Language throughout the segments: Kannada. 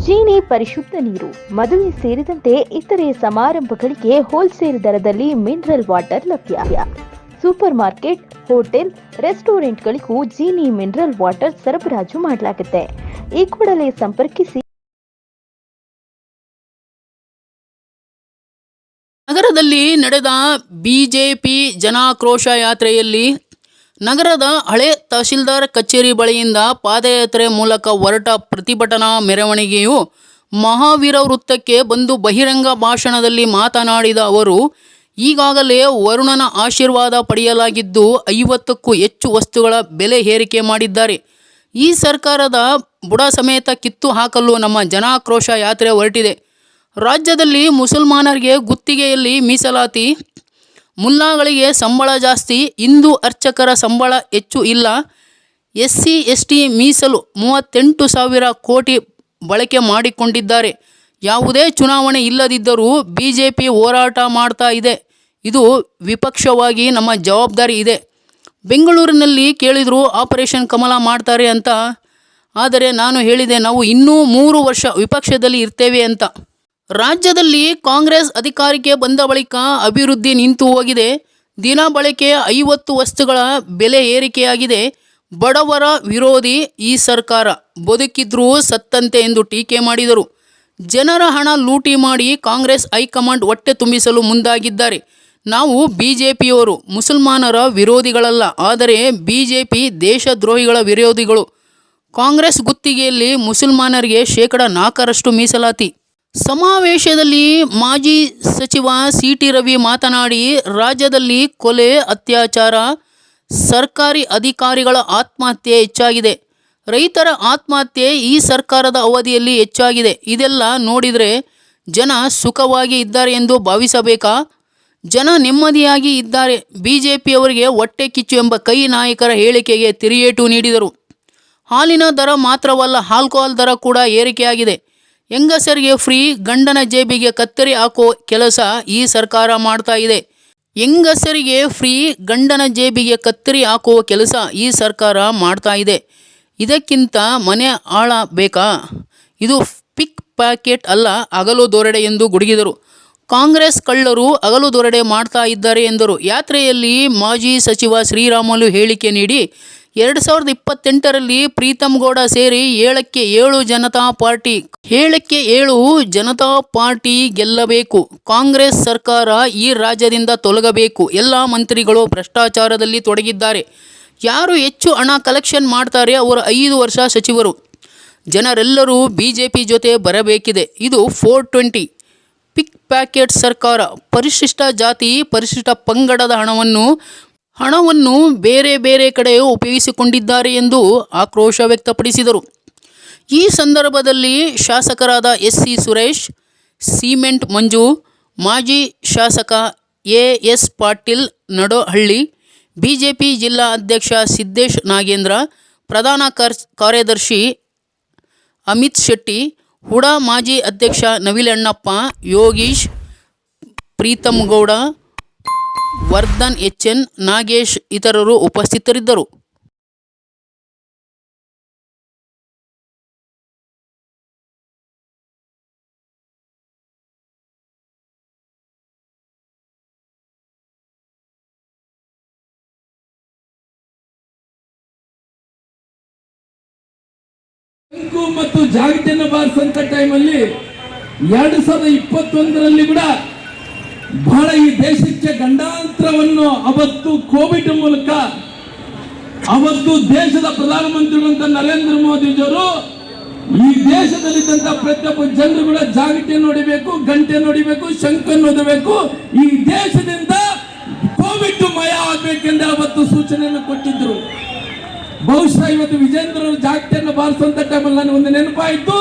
ಜೀನಿ ಪರಿಶುದ್ಧ ನೀರು, ಮದುವೆ ಸೇರಿದಂತೆ ಇತರೆ ಸಮಾರಂಭಗಳಿಗೆ ಹೋಲ್ಸೇಲ್ ದರದಲ್ಲಿ ಮಿನರಲ್ ವಾಟರ್ ಲಭ್ಯ. ಸೂಪರ್ ಮಾರ್ಕೆಟ್, ಹೋಟೆಲ್, ರೆಸ್ಟೋರೆಂಟ್ಗಳಿಗೂ ಜೀನಿ ಮಿನರಲ್ ವಾಟರ್ ಸರಬರಾಜು ಮಾಡಲಾಗುತ್ತೆ. ಈ ಕೂಡಲೇ ಸಂಪರ್ಕಿಸಿ. ನಗರದಲ್ಲಿ ನಡೆದ ಬಿಜೆಪಿ ಜನಾಕ್ರೋಶ ಯಾತ್ರೆಯಲ್ಲಿ ನಗರದ ಹಳೆ ತಹಶೀಲ್ದಾರ್ ಕಚೇರಿ ಬಳಿಯಿಂದ ಪಾದಯಾತ್ರೆ ಮೂಲಕ ಹೊರಟ ಪ್ರತಿಭಟನಾ ಮೆರವಣಿಗೆಯು ಮಹಾವೀರ ವೃತ್ತಕ್ಕೆ ಬಂದು ಬಹಿರಂಗ ಭಾಷಣದಲ್ಲಿ ಮಾತನಾಡಿದ ಅವರು, ಈಗಾಗಲೇ ವರುಣನ ಆಶೀರ್ವಾದ ಪಡೆಯಲಾಗಿದ್ದು 50ಕ್ಕೂ ಹೆಚ್ಚು ವಸ್ತುಗಳ ಬೆಲೆ ಏರಿಕೆ ಮಾಡಿದ್ದಾರೆ. ಈ ಸರ್ಕಾರದ ಬುಡ ಸಮೇತ ಕಿತ್ತು ಹಾಕಲು ನಮ್ಮ ಜನಾಕ್ರೋಶ ಯಾತ್ರೆ ಹೊರಟಿದೆ. ರಾಜ್ಯದಲ್ಲಿ ಮುಸಲ್ಮಾನರಿಗೆ ಗುತ್ತಿಗೆಯಲ್ಲಿ ಮೀಸಲಾತಿ, ಮುಲ್ಲಾಗಳಿಗೆ ಸಂಬಳ ಜಾಸ್ತಿ, ಹಿಂದೂ ಅರ್ಚಕರ ಸಂಬಳ ಹೆಚ್ಚು ಇಲ್ಲ, SC ST ಮೀಸಲು 38,000 ಕೋಟಿ ಬಳಕೆ ಮಾಡಿಕೊಂಡಿದ್ದಾರೆ. ಯಾವುದೇ ಚುನಾವಣೆ ಇಲ್ಲದಿದ್ದರೂ ಬಿಜೆಪಿ ಹೋರಾಟ ಮಾಡ್ತಾ ಇದೆ. ಇದು ವಿಪಕ್ಷವಾಗಿ ನಮ್ಮ ಜವಾಬ್ದಾರಿ ಇದೆ. ಬೆಂಗಳೂರಿನಲ್ಲಿ ಕೇಳಿದ್ರು ಆಪರೇಷನ್ ಕಮಲ ಮಾಡ್ತಾರೆ ಅಂತ. ಆದರೆ ನಾನು ಹೇಳಿದೆ, ನಾವು ಇನ್ನೂ 3 ವರ್ಷ ವಿಪಕ್ಷದಲ್ಲಿ ಇರ್ತೇವೆ ಅಂತ. ರಾಜ್ಯದಲ್ಲಿ ಕಾಂಗ್ರೆಸ್ ಅಧಿಕಾರಕ್ಕೆ ಬಂದ ಬಳಿಕ ಅಭಿವೃದ್ಧಿ ನಿಂತು ಹೋಗಿದೆ. ದಿನ ಬಳಕೆ 50 ವಸ್ತುಗಳ ಬೆಲೆ ಏರಿಕೆಯಾಗಿದೆ. ಬಡವರ ವಿರೋಧಿ ಈ ಸರ್ಕಾರ, ಬದುಕಿದ್ರೂ ಸತ್ತಂತೆ ಎಂದು ಟೀಕೆ ಮಾಡಿದರು. ಜನರ ಹಣ ಲೂಟಿ ಮಾಡಿ ಕಾಂಗ್ರೆಸ್ ಹೈಕಮಾಂಡ್ ಹೊಟ್ಟೆ ತುಂಬಿಸಲು ಮುಂದಾಗಿದ್ದಾರೆ. ನಾವು ಬಿಜೆಪಿಯವರು ಮುಸಲ್ಮಾನರ ವಿರೋಧಿಗಳಲ್ಲ, ಆದರೆ ಬಿಜೆಪಿ ದೇಶದ್ರೋಹಿಗಳ ವಿರೋಧಿಗಳು. ಕಾಂಗ್ರೆಸ್ ಗುತ್ತಿಗೆಯಲ್ಲಿ ಮುಸಲ್ಮಾನರಿಗೆ 4% ಮೀಸಲಾತಿ. ಸಮಾವೇಶದಲ್ಲಿ ಮಾಜಿ ಸಚಿವ CT ರವಿ ಮಾತನಾಡಿ, ರಾಜ್ಯದಲ್ಲಿ ಕೊಲೆ, ಅತ್ಯಾಚಾರ, ಸರ್ಕಾರಿ ಅಧಿಕಾರಿಗಳ ಆತ್ಮಹತ್ಯೆ ಹೆಚ್ಚಾಗಿದೆ. ರೈತರ ಆತ್ಮಹತ್ಯೆ ಈ ಸರ್ಕಾರದ ಅವಧಿಯಲ್ಲಿ ಹೆಚ್ಚಾಗಿದೆ. ಇದೆಲ್ಲ ನೋಡಿದರೆ ಜನ ಸುಖವಾಗಿ ಇದ್ದಾರೆ ಎಂದು ಭಾವಿಸಬೇಕಾ? ಜನ ನೆಮ್ಮದಿಯಾಗಿ ಇದ್ದಾರೆ. ಬಿಜೆಪಿಯವರಿಗೆ ಹೊಟ್ಟೆ ಕಿಚ್ಚು ಎಂಬ ಕೈ ನಾಯಕರ ಹೇಳಿಕೆಗೆ ತಿರುಗೇಟು ನೀಡಿದರು. ಹಾಲಿನ ದರ ಮಾತ್ರವಲ್ಲ, ಆಲ್ಕೋಹಾಲ್ ದರ ಕೂಡ ಏರಿಕೆಯಾಗಿದೆ. ಹೆಂಗಸರಿಗೆ ಫ್ರೀ, ಗಂಡನ ಜೇಬಿಗೆ ಕತ್ತರಿ ಹಾಕೋ ಕೆಲಸ ಈ ಸರ್ಕಾರ ಮಾಡ್ತಾ ಇದೆ. ಹೆಂಗಸರಿಗೆ ಫ್ರೀ, ಗಂಡನ ಜೇಬಿಗೆ ಕತ್ತರಿ ಹಾಕುವ ಕೆಲಸ ಈ ಸರ್ಕಾರ ಮಾಡ್ತಾ ಇದೆ. ಇದಕ್ಕಿಂತ ಮನೆ ಆಳ ಬೇಕಾ? ಇದು ಪಿಕ್ ಪ್ಯಾಕೆಟ್ ಅಲ್ಲ, ಹಗಲು ದೊರಡೆ ಎಂದು ಗುಡುಗಿದರು. ಕಾಂಗ್ರೆಸ್ ಕಳ್ಳರು ಹಗಲು ದೊರಡೆ ಮಾಡ್ತಾ ಇದ್ದಾರೆ ಎಂದರು. ಯಾತ್ರೆಯಲ್ಲಿ ಮಾಜಿ ಸಚಿವ ಶ್ರೀರಾಮುಲು ಹೇಳಿಕೆ ನೀಡಿ, 2028ರಲ್ಲಿ ಪ್ರೀತಮ್ ಗೌಡ ಸೇರಿ 7ಕ್ಕೆ 7 ಜನತಾ ಪಾರ್ಟಿ ಗೆಲ್ಲಬೇಕು. ಕಾಂಗ್ರೆಸ್ ಸರ್ಕಾರ ಈ ರಾಜ್ಯದಿಂದ ತೊಲಗಬೇಕು. ಎಲ್ಲ ಮಂತ್ರಿಗಳು ಭ್ರಷ್ಟಾಚಾರದಲ್ಲಿ ತೊಡಗಿದ್ದಾರೆ. ಯಾರು ಹೆಚ್ಚು ಹಣ ಕಲೆಕ್ಷನ್ ಮಾಡ್ತಾರೆ ಅವರು 5 ವರ್ಷ ಸಚಿವರು. ಜನರೆಲ್ಲರೂ ಬಿಜೆಪಿ ಜೊತೆ ಬರಬೇಕಿದೆ. ಇದು 420 ಪಿಕ್ ಪ್ಯಾಕೆಟ್ ಸರ್ಕಾರ. ಪರಿಶಿಷ್ಟ ಜಾತಿ, ಪರಿಶಿಷ್ಟ ಪಂಗಡದ ಹಣವನ್ನು ಬೇರೆ ಬೇರೆ ಕಡೆ ಉಪಯೋಗಿಸಿಕೊಂಡಿದ್ದಾರೆ ಎಂದು ಆಕ್ರೋಶ ವ್ಯಕ್ತಪಡಿಸಿದರು. ಈ ಸಂದರ್ಭದಲ್ಲಿ ಶಾಸಕರಾದ SC ಸುರೇಶ್, ಸಿಮೆಂಟ್ ಮಂಜು, ಮಾಜಿ ಶಾಸಕ AS ಪಾಟೀಲ್ ನಡೋಹಳ್ಳಿ, ಬಿಜೆಪಿ ಜಿಲ್ಲಾ ಅಧ್ಯಕ್ಷ ಸಿದ್ದೇಶ್ ನಾಗೇಂದ್ರ, ಪ್ರಧಾನ ಕಾರ್ಯದರ್ಶಿ ಅಮಿತ್ ಶೆಟ್ಟಿ, ಹುಡಾ ಮಾಜಿ ಅಧ್ಯಕ್ಷ ನವಿಲಣ್ಣಪ್ಪ, ಯೋಗೀಶ್, ಪ್ರೀತಮ್ ಗೌಡ, ವರ್ಧನ್ HN, ನಾಗೇಶ್ ಇತರರು ಉಪಸ್ಥಿತರಿದ್ದರು. ಮತ್ತು ಜಾಗಟೆಯನ್ನು ಬಾರಿಸಂತ ಟೈಮಲ್ಲಿ 2021ರಲ್ಲಿ ಕೂಡ ಬಹಳ ಈ ದೇಶಕ್ಕೆ ಗಂಡಾಂತರವನ್ನು ಅವತ್ತು ಕೋವಿಡ್ ಮೂಲಕ ಅವತ್ತು ದೇಶದ ಪ್ರಧಾನಮಂತ್ರಿಗಳಂತ ನರೇಂದ್ರ ಮೋದಿಜಿಯವರು ಈ ದೇಶದಲ್ಲಿದ್ದಂತ ಪ್ರತಿಯೊಬ್ಬ ಜನರು ಕೂಡ ಜಾಗಟೆಯನ್ನು ನೋಡಬೇಕು, ಗಂಟೆ ನೋಡಬೇಕು, ಶಂಖನ್ನು ಓದಬೇಕು, ಈ ದೇಶದಿಂದ ಕೋವಿಡ್ ಮಯ ಆಗಬೇಕೆಂದು ಅವತ್ತು ಸೂಚನೆಯನ್ನು ಕೊಟ್ಟಿದ್ರು. ಬಹುಶಃ ಇವತ್ತು ವಿಜೇಂದ್ರ ಜಾಗಟೆಯನ್ನು ಬಾರಿಸುವಂತ ಟೈಮಲ್ಲಿ ನನಗೆ ಒಂದು ನೆನಪಾಯಿತು.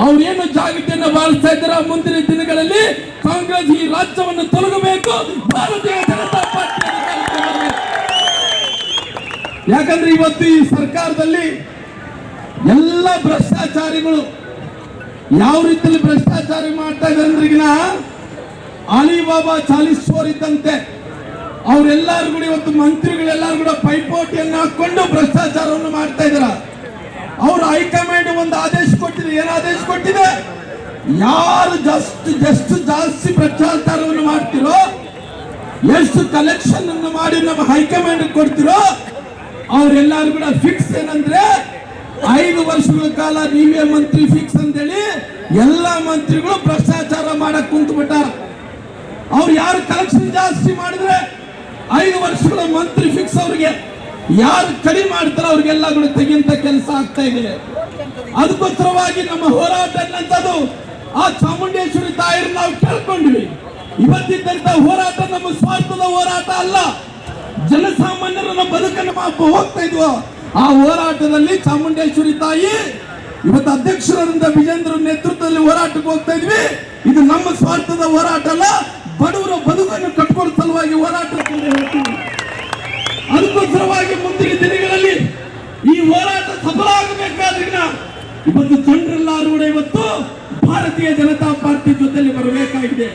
ಅವ್ರೇನು ಜಾಗಟೆಯನ್ನು ಬಾರಿಸ್ತಾ ಇದ್ದಾರೆ, ಮುಂದಿನ ದಿನಗಳಲ್ಲಿ ಕಾಂಗ್ರೆಸ್ ಈ ರಾಜ್ಯವನ್ನು ತೊಲಗಬೇಕು, ಭಾರತೀಯ ಜನತಾ ಪಾರ್ಟಿ. ಯಾಕಂದ್ರೆ ಇವತ್ತು ಈ ಸರ್ಕಾರದಲ್ಲಿ ಎಲ್ಲ ಭ್ರಷ್ಟಾಚಾರಿಗಳು ಯಾವ ರೀತಿಯಲ್ಲಿ ಭ್ರಷ್ಟಾಚಾರ ಮಾಡ್ತಾ ಇದ್ದಾರೆ ಅಂದ್ರಿಗಿನ ಅಲಿಬಾಬಾ ಚಾಲಿಸ್ಟೋರ್ ಇದ್ದಂತೆ ಅವರೆಲ್ಲರೂ ಕೂಡ ಇವತ್ತು ಮಂತ್ರಿಗಳೆಲ್ಲರೂ ಕೂಡ ಪೈಪೋಟಿಯನ್ನು ಹಾಕೊಂಡು ಭ್ರಷ್ಟಾಚಾರವನ್ನು ಮಾಡ್ತಾ ಇದ್ದಾರೆ. ಅವರು ಹೈಕಮಾಂಡ್ ಒಂದು ಆದೇಶ ಕೊಟ್ಟಿದೆ. ಏನು ಆದೇಶ ಕೊಟ್ಟಿದೆ? ಯಾರು ಎಷ್ಟು ಜಾಸ್ತಿ ಭ್ರಷ್ಟಾಚಾರವನ್ನು ಮಾಡ್ತಿರೋ, ಎಷ್ಟು ಕಲೆಕ್ಷನ್ ಅನ್ನು ಮಾಡಿ ನಮ್ಮ ಹೈಕಮಾಂಡ್ ಕೊಡ್ತಿರೋ ಅವರೆಲ್ಲರೂ ಕೂಡ ಫಿಕ್ಸ್. ಏನಂದ್ರೆ 5 ವರ್ಷಗಳ ಕಾಲ ನೀವೇ ಮಂತ್ರಿ ಫಿಕ್ಸ್ ಅಂತೇಳಿ ಎಲ್ಲ ಮಂತ್ರಿಗಳು ಭ್ರಷ್ಟಾಚಾರ ಮಾಡಕ್ ಕುಂತು ಬಿಟ್ಟಾರ. ಅವ್ರು ಯಾರು ಕಲೆಕ್ಷನ್ ಜಾಸ್ತಿ ಮಾಡಿದ್ರೆ 5 ವರ್ಷಗಳ ಮಂತ್ರಿ ಫಿಕ್ಸ್. ಅವ್ರಿಗೆ ಯಾರು ಕಡಿಮೆ ಮಾಡ್ತಾರೋ ಅವ್ರಿಗೆಲ್ಲ ಕೂಡ ತೆಗಿಂತ ಕೆಲಸ ಆಗ್ತಾ ಇದೆ. ಅದಕ್ಕೋಸ್ಕರವಾಗಿ ನಮ್ಮ ಹೋರಾಟ ಅನ್ನಂಥದ್ದು ಆ ಚಾಮುಂಡೇಶ್ವರಿ ತಾಯಿಯನ್ನು ನಾವು ಕೇಳ್ಕೊಂಡ್ವಿ. ಇವತ್ತಿದ್ದಂತ ಹೋರಾಟ ನಮ್ಮ ಸ್ವಾರ್ಥದ ಹೋರಾಟ ಅಲ್ಲ, ಜನಸಾಮಾನ್ಯರನ್ನ ಬದುಕನ್ನು ಹೋಗ್ತಾ ಇದ್ವು. ಆ ಹೋರಾಟದಲ್ಲಿ ಚಾಮುಂಡೇಶ್ವರಿ ತಾಯಿ ಇವತ್ತು ಅಧ್ಯಕ್ಷರಿಂದ ವಿಜೇಂದ್ರ ನೇತೃತ್ವದಲ್ಲಿ ಹೋರಾಟಕ್ಕೆ ಹೋಗ್ತಾ ಇದ್ವಿ. ಇದು ನಮ್ಮ ಸ್ವಾರ್ಥದ ಹೋರಾಟ ಅಲ್ಲ, ಬಡವರ ಬದುಕನ್ನು ಕಟ್ಕೊಳ್ಳೋ ಸಲುವಾಗಿ ಹೋರಾಟಕ್ಕೆ ಹೇಳ್ತೀವಿ. ಅದಕ್ಕೋಸ್ಕರವಾಗಿ ಮುಂದಿನ ದಿನಗಳಲ್ಲಿ ಈ ಹೋರಾಟ ಸಫಲ ಆಗಬೇಕಾದ್ರೆ ಇವತ್ತು ಜನರೆಲ್ಲರೂ ಕೂಡ ಇವತ್ತು ಭಾರತೀಯ ಜನತಾ ಪಾರ್ಟಿ ಜೊತೆಲಿ ಬರಬೇಕಾಗಿದೆ.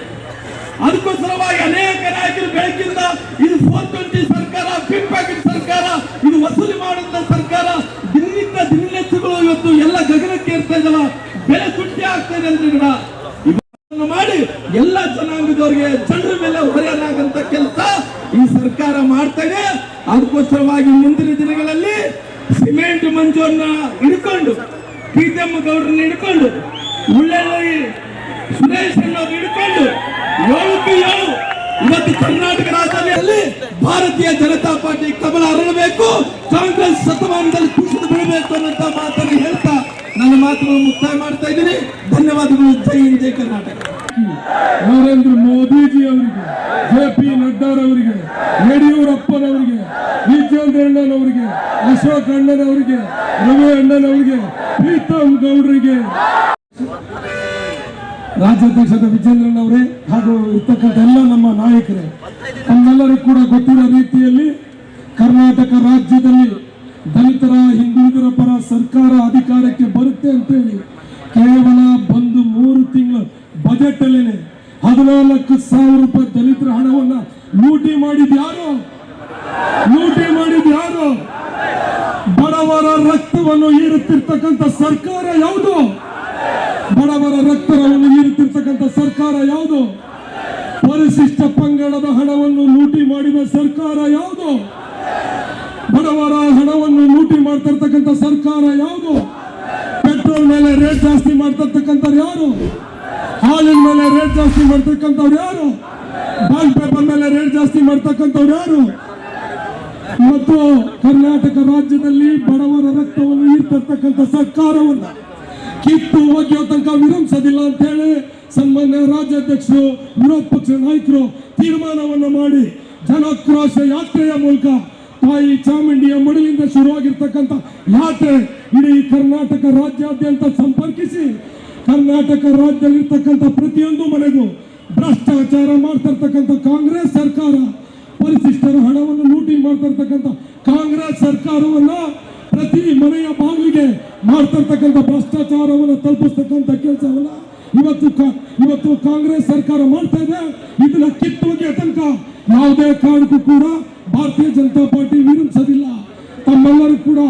ಅದಕ್ಕೋಸ್ಕರವಾಗಿ ಅನೇಕ ನಾಯಕರು ಬೆಳಕಿಂದ ಇದು 420 ಸರ್ಕಾರ, ಪಿನ್ ಪ್ಯಾಕೆಟ್ ಸರ್ಕಾರ, ಇದು ವಸೂಲಿ ಮಾಡುವಂತ ಸರ್ಕಾರ, ದಿನನಿತ್ಯಗಳು ಇವತ್ತು ಎಲ್ಲ ಗಗನಕ್ಕೆ ಇರ್ತಾ ಇದ್ದಾವ, ಬೆಲೆ ತುಟ್ಟಿ ಆಗ್ತಾ ಇದೆ ಅಂದ್ರೆ ಕೂಡ ಇವತ್ತು ಮಾಡಿ ಎಲ್ಲ ಜನಾಂಗದವರಿಗೆ ಜನರ ಮೇಲೆ ಹೊರೆಯಲಾಗಂತ ಕೆಲಸ ಈ ಸರ್ಕಾರ ಮಾಡ್ತಾ ಇದೆ. ಅದಕ್ಕೋಸ್ಕರವಾಗಿ ಮುಂದಿನ ದಿನಗಳಲ್ಲಿ ಸಿಮೆಂಟ್ ಮಂಜುವನ್ನ ಹಿಡ್ಕೊಂಡು, ಪ್ರೀತಮ್ಮ ಗೌಡ್ರನ್ನ ಹಿಡ್ಕೊಂಡು, ಉಳ್ಳೆಳ್ಳಿ ಸುರೇಶ್ ಅನ್ನೋರು ಹಿಡ್ಕೊಂಡು 7ಕ್ಕೆ 7 ಇವತ್ತು ಕರ್ನಾಟಕ ರಾಜ್ಯದಲ್ಲಿ ಭಾರತೀಯ ಜನತಾ ಪಾರ್ಟಿ ಕಮಲ ಅರಳಬೇಕು, ಕಾಂಗ್ರೆಸ್ ಶತಮಾನದಲ್ಲಿ ಕುಸಿದು ಬೀಳಬೇಕು ಅನ್ನೋ ಮಾತನ್ನು ಹೇಳ್ತಾ ನನ್ನ ಮಾತುಗಳನ್ನು ಮುಕ್ತಾಯ ಮಾಡ್ತಾ ಇದ್ದೀನಿ. ಧನ್ಯವಾದಗಳು. ಜೈ ಹಿಂದ್, ಜೈ ಕರ್ನಾಟಕ. ನರೇಂದ್ರ ಮೋದಿಜಿ ಅವರಿಗೆ, JP ನಡ್ಡಾರವರಿಗೆ, ಯಡಿಯೂರಪ್ಪನವರಿಗೆ, ವಿಜೇಂದ್ರ ಅಣ್ಣನವರಿಗೆ, ಅಶೋಕ್ ಅಣ್ಣನವರಿಗೆ, ರವಿ ಅಣ್ಣನವರಿಗೆ, ಪ್ರೀತಮ್ ಗೌಡ್ರಿಗೆ, ರಾಜ್ಯಾಧ್ಯಕ್ಷದ ವಿಜೇಂದ್ರನವರೇ ಹಾಗೂ ಇರ್ತಕ್ಕಂಥ ಎಲ್ಲ ನಮ್ಮ ನಾಯಕರೇ, ತಮ್ಮೆಲ್ಲರೂ ಕೂಡ ಗೊತ್ತಿರೋ ರೀತಿಯಲ್ಲಿ ಕರ್ನಾಟಕ ರಾಜ್ಯದಲ್ಲಿ ದಲಿತರ, ಹಿಂದುಳಿದರ ಪರ ಸರ್ಕಾರ ಅಧಿಕಾರಕ್ಕೆ ಬರುತ್ತೆ ಅಂತೇಳಿ ಕೇವಲ ಬಂದು 3 ತಿಂಗಳು ಬಜೆಟ್ ಅಲ್ಲೇನೆ 14,000 ರೂಪಾಯಿ ದಲಿತರ ಹಣವನ್ನ ಲೂಟಿ ಮಾಡಿದ್ಯಾರು? ಬಡವರ ರಕ್ತವನ್ನು ಹೀರುತ್ತಿರ್ತಕ್ಕಂಥ ಸರ್ಕಾರ ಯಾವುದು? ಬಡವರ ರಕ್ತವನ್ನು ಹೀರುತ್ತಿರ್ತಕ್ಕಂಥ ಸರ್ಕಾರ ಯಾವುದು? ಪರಿಶಿಷ್ಟ ಪಂಗಡದ ಹಣವನ್ನು ಲೂಟಿ ಮಾಡಿದ ಸರ್ಕಾರ ಯಾವುದು? ಬಡವರ ಹಣವನ್ನು ಲೂಟಿ ಮಾಡ್ತಿರ್ತಕ್ಕಂಥ ಸರ್ಕಾರ ಯಾವುದು? ಪೆಟ್ರೋಲ್ ಮೇಲೆ ರೇಟ್ ಜಾಸ್ತಿ ಮಾಡ್ತಿರ್ತಕ್ಕಂಥವ್ರು ಯಾರು? ಹಾಲಿನ ಮೇಲೆ ರೇಟ್ ಜಾಸ್ತಿ ಮಾಡ್ತಕ್ಕಂಥವ್ರು ಯಾರು? ಬಾಂಡ್ ಪೇಪರ್ ಮೇಲೆ ರೇಟ್ ಜಾಸ್ತಿ ಮಾಡ್ತಕ್ಕಂಥವ್ರು ಯಾರು? ಮತ್ತು ಕರ್ನಾಟಕ ರಾಜ್ಯದಲ್ಲಿ ಬಡವರ ರಕ್ತವನ್ನು ಹೀರ್ತಿರ್ತಕ್ಕಂಥ ಸರ್ಕಾರವನ್ನ ಕಿತ್ತು ಒಗೆಯೋ ತನಕ ವಿರಮಿಸೋದಿಲ್ಲ ಅಂತ ಹೇಳಿ ಸನ್ಮಾನ್ಯ ರಾಜ್ಯಾಧ್ಯಕ್ಷರು, ವಿರೋಧ ಪಕ್ಷ ನಾಯಕರು ತೀರ್ಮಾನವನ್ನು ಮಾಡಿ ಜನಾಕ್ರೋಶ ಯಾತ್ರೆಯ ಮೂಲಕ ತಾಯಿ ಚಾಮುಂಡಿಯ ಮಡಿಲಿಂದ ಶುರುವಾಗಿರ್ತಕ್ಕಂಥ ಯಾತ್ರೆ ಇಡೀ ಕರ್ನಾಟಕ ರಾಜ್ಯಾದ್ಯಂತ ಸಂಪರ್ಕಿಸಿ ಕರ್ನಾಟಕ ರಾಜ್ಯದಲ್ಲಿರ್ತಕ್ಕಂಥ ಪ್ರತಿಯೊಂದು ಮನೆಗೂ ಭ್ರಷ್ಟಾಚಾರ ಮಾಡ್ತಿರ್ತಕ್ಕಂಥ ಕಾಂಗ್ರೆಸ್ ಸರ್ಕಾರ, ಪರಿಶಿಷ್ಟರ ಹಣವನ್ನು ಲೂಟಿ ಮಾಡ್ತಿರ್ತಕ್ಕಂಥ ಕಾಂಗ್ರೆಸ್ ಸರ್ಕಾರವನ್ನ ಪ್ರತಿ ಮನೆಯ ಬಾಗಿಲಿಗೆ ಮಾಡ್ತಿರ್ತಕ್ಕಂಥ ಭ್ರಷ್ಟಾಚಾರವನ್ನು ತಲುಪಿಸ್ತಕ್ಕಂಥ ಕೆಲಸವನ್ನ ಇವತ್ತು ಕಾಂಗ್ರೆಸ್ ಸರ್ಕಾರ ಮಾಡ್ತಾ ಇದೆ. ಇದನ್ನ ಕಿತ್ತೋಗಿ ತನಕ ಯಾವುದೇ ಕಾರಣಕ್ಕೂ ಕೂಡ ಭಾರತೀಯ ಜನತಾ ಪಾರ್ಟಿ ವಿರೋಧಿಸೋದಿಲ್ಲ. ತಮ್ಮೆಲ್ಲರೂ ಕೂಡ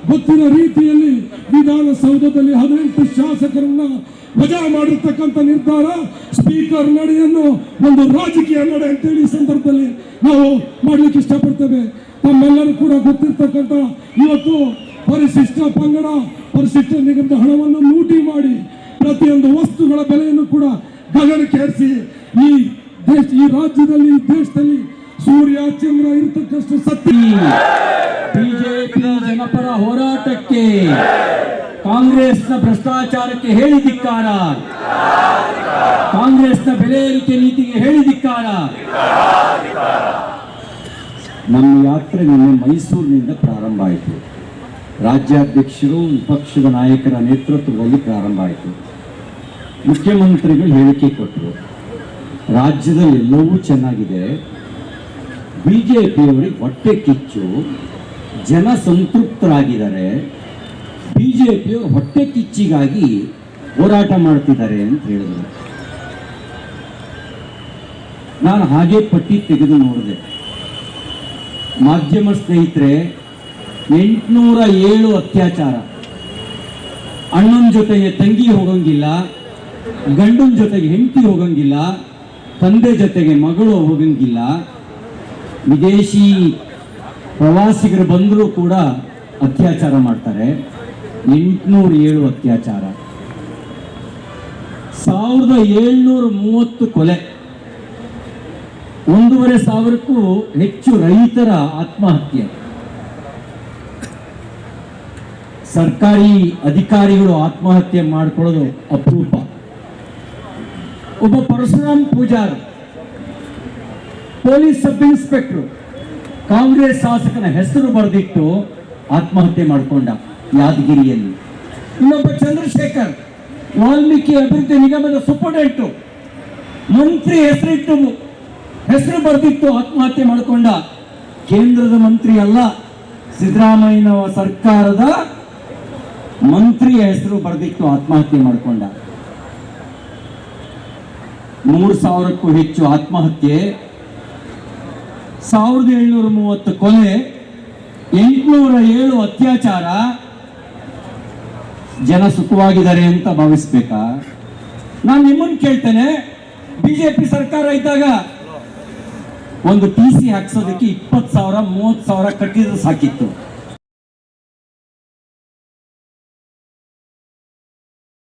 ಗೊತ್ತಿರೋ ರೀತಿಯಲ್ಲಿ ವಿಧಾನಸೌಧದಲ್ಲಿ 18 ಶಾಸಕರನ್ನ ವಜಾ ಮಾಡಿರ್ತಕ್ಕಂಥ ನಿರ್ಧಾರ, ಸ್ಪೀಕರ್ ನಡೆಯನ್ನು ಒಂದು ರಾಜಕೀಯ ನಡೆ ಅಂತೇಳಿ ಈ ಸಂದರ್ಭದಲ್ಲಿ ನಾವು ಮಾಡ್ಲಿಕ್ಕೆ ಇಷ್ಟಪಡ್ತೇವೆ. ತಮ್ಮೆಲ್ಲರೂ ಕೂಡ ಗೊತ್ತಿರ್ತಕ್ಕಂಥ ಇವತ್ತು ಪರಿಶಿಷ್ಟ ಪಂಗಡ, ಪರಿಶಿಷ್ಟ ನಿಗಮದ ಹಣವನ್ನು ಲೂಟಿ ಮಾಡಿ ಪ್ರತಿಯೊಂದು ವಸ್ತುಗಳ ಬೆಲೆಯನ್ನು ಕೂಡ ಗಗನಕ್ಕೇರಿಸಿ ಈ ರಾಜ್ಯದಲ್ಲಿ, ದೇಶದಲ್ಲಿ ಸೂರ್ಯ ಚಂದ್ರ ಇರ್ತಕ್ಕಷ್ಟು ಸತ್ಯ. ಬಿಜೆಪಿ ಜನಪರ ಹೋರಾಟಕ್ಕೆ, ಕಾಂಗ್ರೆಸ್ನ ಭ್ರಷ್ಟಾಚಾರಕ್ಕೆ ಹೇಳಿ ಧಿಕ್ಕಾರ, ಕಾಂಗ್ರೆಸ್ನ ಬೆಲೆ ಏರಿಕೆ ನೀತಿಗೆ ಹೇಳಿ ಧಿಕ್ಕಾರ. ನಮ್ಮ ಯಾತ್ರೆ ನಿನ್ನೆ ಮೈಸೂರಿನಿಂದ ಪ್ರಾರಂಭ ಆಯಿತು. ರಾಜ್ಯಾಧ್ಯಕ್ಷರು, ವಿಪಕ್ಷದ ನಾಯಕರ ನೇತೃತ್ವದಲ್ಲಿ ಪ್ರಾರಂಭ ಆಯಿತು. ಮುಖ್ಯಮಂತ್ರಿಗಳು ಹೇಳಿಕೆ ಕೊಟ್ಟರು, ರಾಜ್ಯದಲ್ಲಿ ಎಲ್ಲವೂ ಚೆನ್ನಾಗಿದೆ, ಬಿಜೆಪಿಯವರಿಗೆ ಹೊಟ್ಟೆ ಕಿಚ್ಚು, ಜನ ಸಂತೃಪ್ತರಾಗಿದ್ದಾರೆ, ಬಿಜೆಪಿಯವರು ಹೊಟ್ಟೆ ಕಿಚ್ಚಿಗಾಗಿ ಹೋರಾಟ ಮಾಡ್ತಿದ್ದಾರೆ ಅಂತ ಹೇಳಿದರು. ನಾನು ಹಾಗೆ ಪಟ್ಟಿ ತೆಗೆದು ನೋಡಿದೆ. ಮಾಧ್ಯಮ ಸ್ನೇಹಿತರೆ, 807 ಅತ್ಯಾಚಾರ, ಅಣ್ಣನ ಜೊತೆಗೆ ತಂಗಿ ಹೋಗಂಗಿಲ್ಲ, ಗಂಡನ ಜೊತೆಗೆ ಹೆಂಡತಿ ಹೋಗಂಗಿಲ್ಲ, ತಂದೆ ಜೊತೆಗೆ ಮಗಳು ಹೋಗಂಗಿಲ್ಲ. ವಿದೇಶಿ ಪ್ರವಾಸಿಗರು ಬಂದರೂ ಕೂಡ ಅತ್ಯಾಚಾರ ಮಾಡ್ತಾರೆ. 807 ಅತ್ಯಾಚಾರ, 1730 ಕೊಲೆ, 1,500ಕ್ಕೂ ಹೆಚ್ಚು ರೈತರ ಆತ್ಮಹತ್ಯೆ. ಸರ್ಕಾರಿ ಅಧಿಕಾರಿಗಳು ಆತ್ಮಹತ್ಯೆ ಮಾಡಿಕೊಳ್ಳೋದು ಅಪರೂಪ. ಒಬ್ಬ Parashuram Pujar, police sub inspector, Congress ಶಾಸಕನ ಹೆಸರು ಬರೆದಿಟ್ಟು ಆತ್ಮಹತ್ಯೆ ಮಾಡಿಕೊಂಡ ಯಾದಗಿರಿಯಲ್ಲಿ. ಇನ್ನೊಬ್ಬ ಚಂದ್ರಶೇಖರ್, ವಾಲ್ಮೀಕಿ ಅಭಿವೃದ್ಧಿ ನಿಗಮದ ಸೂಪರ್ಡೆಂಟು, ಮಂತ್ರಿ ಹೆಸರು ಬರೆದಿಟ್ಟು ಆತ್ಮಹತ್ಯೆ ಮಾಡಿಕೊಂಡ. ಕೇಂದ್ರದ ಮಂತ್ರಿ ಅಲ್ಲ, ಸಿದ್ದರಾಮಯ್ಯನವ ಸರ್ಕಾರದ ಮಂತ್ರಿಯ ಹೆಸರು ಬರೆದಿಟ್ಟು ಆತ್ಮಹತ್ಯೆ ಮಾಡಿಕೊಂಡ. 3,000ಕ್ಕೂ ಹೆಚ್ಚು ಆತ್ಮಹತ್ಯೆ, 1730 ಕೊಲೆ, 807 ಅತ್ಯಾಚಾರ. ಜನ ಸುಖವಾಗಿದ್ದಾರೆ ಅಂತ ಭಾವಿಸ್ಬೇಕಾ? ನಾನು ನಿಮ್ಮನ್ನು ಕೇಳ್ತೇನೆ, ಬಿಜೆಪಿ ಸರ್ಕಾರ ಇದ್ದಾಗ ಒಂದು TC ಹಾಕ್ಸೋದಕ್ಕೆ 20,000 30,000 ಕಟ್ಟಿದ್ರೆ ಸಾಕಿತ್ತು.